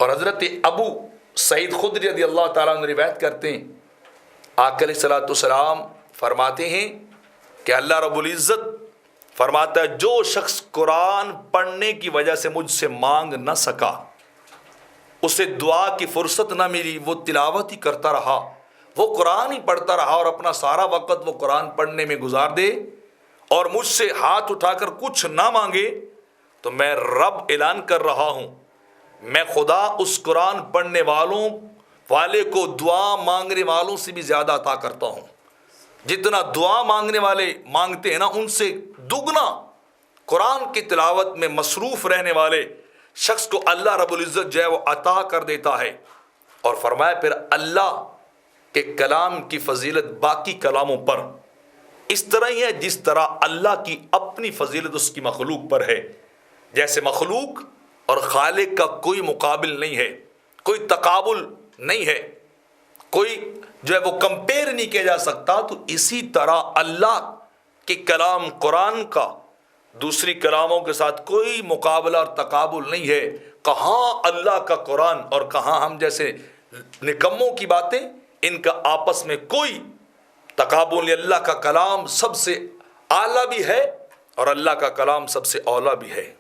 اور حضرت ابو سعید خدری رضی اللہ تعالیٰ عنہ روایت کرتے ہیں، آقا علیہ الصلوۃ والسلام فرماتے ہیں کہ اللہ رب العزت فرماتا ہے جو شخص قرآن پڑھنے کی وجہ سے مجھ سے مانگ نہ سکا، اسے دعا کی فرصت نہ ملی، وہ تلاوت ہی کرتا رہا، وہ قرآن ہی پڑھتا رہا اور اپنا سارا وقت وہ قرآن پڑھنے میں گزار دے اور مجھ سے ہاتھ اٹھا کر کچھ نہ مانگے، تو میں رب اعلان کر رہا ہوں، میں خدا اس قرآن پڑھنے والے کو دعا مانگنے والوں سے بھی زیادہ عطا کرتا ہوں۔ جتنا دعا مانگنے والے مانگتے ہیں نا، ان سے دگنا قرآن کی تلاوت میں مصروف رہنے والے شخص کو اللہ رب العزت جو ہے وہ عطا کر دیتا ہے۔ اور فرمایا پھر اللہ کے کلام کی فضیلت باقی کلاموں پر اس طرح ہی ہے جس طرح اللہ کی اپنی فضیلت اس کی مخلوق پر ہے۔ جیسے مخلوق اور خالق کا کوئی مقابل نہیں ہے، کوئی تقابل نہیں ہے، کوئی جو ہے وہ کمپیئر نہیں کیا جا سکتا، تو اسی طرح اللہ کے کلام قرآن کا دوسری کلاموں کے ساتھ کوئی مقابلہ اور تقابل نہیں ہے۔ کہاں اللہ کا قرآن اور کہاں ہم جیسے نکموں کی باتیں، ان کا آپس میں کوئی تقابل نہیں۔ اللہ کا کلام سب سے اعلیٰ بھی ہے اور اللہ کا کلام سب سے اولیٰ بھی ہے۔